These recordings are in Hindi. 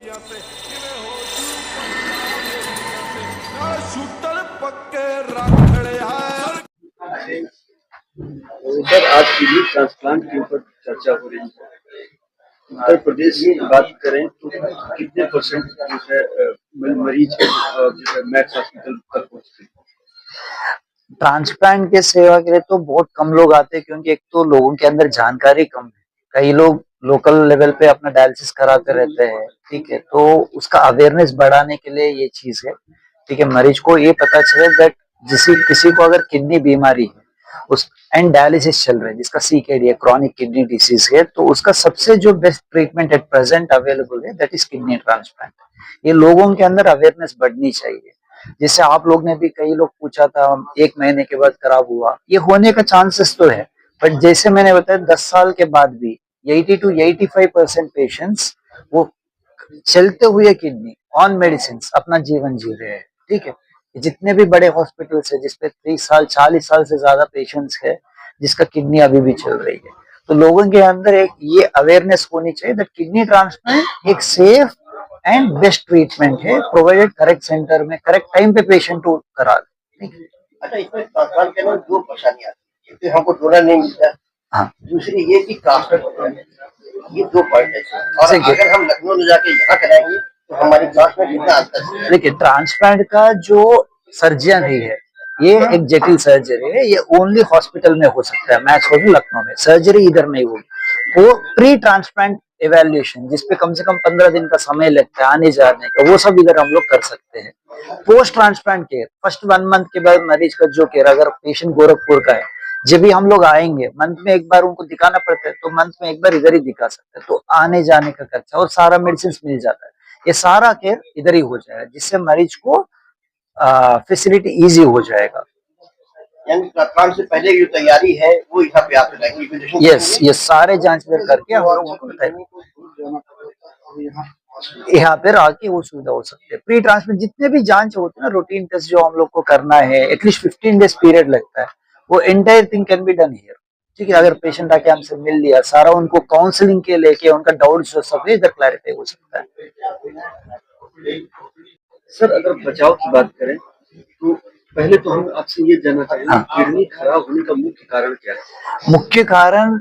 सर, आज किडनी ट्रांसप्लांट के ऊपर चर्चा हो रही है। उत्तर प्रदेश की बात करें तो कितने परसेंट जो है मरीज जो है मैक्स हॉस्पिटल तक पहुंचते हैं? ट्रांसप्लांट के सेवा के लिए तो बहुत कम लोग आते हैं, क्योंकि एक तो लोगों के अंदर जानकारी कम है। कई लोग लोकल लेवल पे अपना डायलिसिस कराते रहते हैं, ठीक है, तो उसका अवेयरनेस बढ़ाने के लिए ये चीज है, ठीक है। मरीज को ये पता चले दैट किसी को अगर किडनी बीमारी है उस एंड डायलिसिस चल रहा है, जिसका सीकेडी है, क्रॉनिक किडनी डिसीज है, तो उसका सबसे जो best treatment at present available है दैट इज किडनी ट्रांसप्लांट। ये लोगों के अंदर अवेयरनेस बढ़नी चाहिए। जैसे आप लोग ने भी कई लोग पूछा था 1 महीने के बाद खराब हुआ, ये होने का चांसेस तो है, बट जैसे मैंने बताया 10 साल के बाद भी 80 to 85% पेशेंट्स वो चलते हुए किडनी ऑन मेडिसिन अपना जीवन जी रहे हैं, ठीक है। जितने भी बड़े हॉस्पिटल्स है जिसपे 30 साल 40 साल से ज्यादा पेशेंट्स है, जिसका किडनी अभी भी चल रही है, तो लोगों के अंदर एक ये अवेयरनेस होनी चाहिए दैट किडनी ट्रांसप्लांट एक सेफ एंड बेस्ट ट्रीटमेंट है, प्रोवाइडेड करेक्ट सेंटर में करेक्ट टाइम पे पेशेंट को करा दे। अच्छा, इसमें ट्रांसप्लांट के अंदर दो परेशानी आती है, एक तो हमको डोनर नहीं मिलता, हाँ, दूसरी ये कि कास्ट, ये दो पॉइंट है। और अगर हम लखनऊ ले जाके यहाँ कराएंगे तो हमारी कास्ट में कितना अंतर है? देखिए, ट्रांसप्लांट का जो सर्जन है ये एक जटिल सर्जरी है, ये ओनली हॉस्पिटल में हो सकता है, मैक्स होगी लखनऊ में, सर्जरी इधर नहीं होगी। वो प्री ट्रांसप्लांट एवेल्युएशन जिसपे कम से कम 15 दिन का समय लगता है आने जाने का, वो सब इधर हम लोग कर सकते हैं। Post transplant care first 1 month के बाद मरीज का जो केयर, अगर पेशेंट गोरखपुर का है, जब भी हम लोग आएंगे मंथ में एक बार उनको दिखाना पड़ता है, तो मंथ में एक बार इधर ही दिखा सकते हैं, तो आने जाने का खर्चा और सारा मेडिसिन मिल जाता है, ये सारा केयर इधर ही हो जाएगा, जिससे मरीज को फैसिलिटी इजी हो जाएगा। यानी ट्रांसप्लांट से पहले जो तैयारी है वो यहाँ पे आप कराएंगे? यस, ये सारे जांच करके हम लोगों को बताएंगे, यहाँ पे आके वो सुविधा हो सकती है। प्री ट्रांसप्लांट जितने भी जांच होते हैं ना, रूटीन टेस्ट जो हम लोग को करना है, एटलीस्ट 15 डेज पीरियड लगता है, वो entire thing can be done here, ठीक है। अगर पेशेंट आके हमसे मिल लिया, सारा उनको काउंसलिंग के लेके उनका डाउट्स जो सब इधर क्लैरिफाई हो सकता है। सर, अगर बचाव की बात करें तो पहले तो हम आपसे ये जानना चाहेंगे, हाँ, किडनी खराब होने का मुख्य कारण क्या है? मुख्य कारण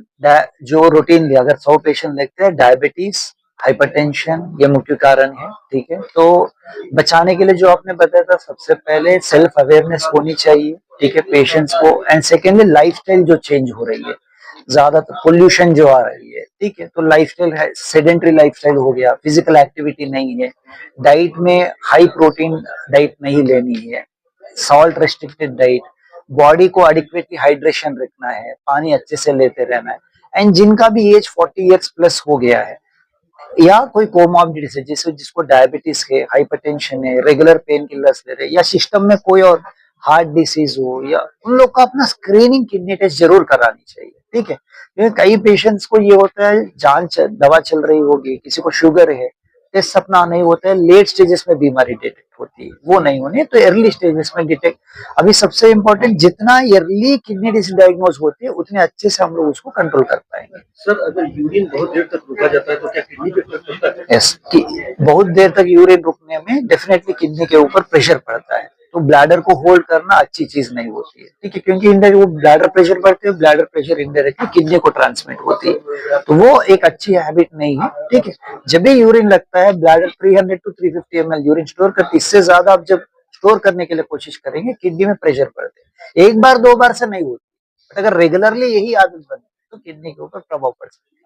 जो रूटीनली अगर 100 पेशेंट देखते हैं, डायबिटीज, हाइपरटेंशन, ये मुख्य कारण है, ठीक है। तो बचाने के लिए जो आपने बताया था, सबसे पहले सेल्फ अवेयरनेस होनी चाहिए, ठीक है, पेशेंट्स को, एंड सेकेंडली लाइफस्टाइल जो चेंज हो रही है, ज्यादातर पोल्यूशन जो आ रही है, ठीक है, तो लाइफस्टाइल है, सेडेंटरी लाइफस्टाइल हो गया, फिजिकल एक्टिविटी नहीं है, डाइट में हाई प्रोटीन डाइट नहीं लेनी है, सॉल्ट रेस्ट्रिक्टेड डाइट, बॉडी को एडिक्वेटली हाइड्रेशन रखना है, पानी अच्छे से लेते रहना है, एंड जिनका भी एज 40 इयर्स प्लस हो गया है या कोई कोमॉर्बिडिटीज है, जिसको डायबिटीज है, हाइपरटेंशन है, रेगुलर पेन किलर्स ले रहे, या सिस्टम में कोई और हार्ट डिसीज हो, या उन लोग को अपना स्क्रीनिंग किडनी टेस्ट जरूर करानी चाहिए, ठीक है। क्योंकि कई पेशेंट्स को ये होता है दवा चल रही होगी, किसी को शुगर है, टेस्ट अपना नहीं होता है, लेट स्टेजेस में बीमारी डिटेक्ट होती है, वो नहीं होनी है, तो अर्ली स्टेजेस में डिटेक्ट। अभी सबसे इम्पोर्टेंट, जितना अर्ली किडनी डिसीज डायग्नोज होती है उतने अच्छे से हम लोग उसको कंट्रोल कर पाएंगे। सर, अगर यूरिन बहुत देर तक रुका जाता है तो क्या किडनी पे इफेक्ट पड़ता है? यस, बहुत देर तक यूरिन रुकने में डेफिनेटली किडनी के ऊपर प्रेशर पड़ता है, तो ब्लैडर को होल्ड करना अच्छी चीज नहीं होती है, ठीक है, क्योंकि इंडायरेक्ट वो ब्लैडर प्रेशर बढ़ते हैं, ब्लैडर प्रेशर इंडायरेक्टली किडनी को ट्रांसमिट होती है, तो वो एक अच्छी हैबिट नहीं है, ठीक है। जब भी यूरिन लगता है, bladder 300 to 350 ml urine store करती है, इससे ज्यादा आप जब स्टोर करने के लिए कोशिश करेंगे, किडनी में प्रेशर पड़ते हैं, एक बार 2 बार से नहीं होती, बट अगर रेगुलरली यही आदत बने तो किडनी के ऊपर प्रभाव पड़ सकता है।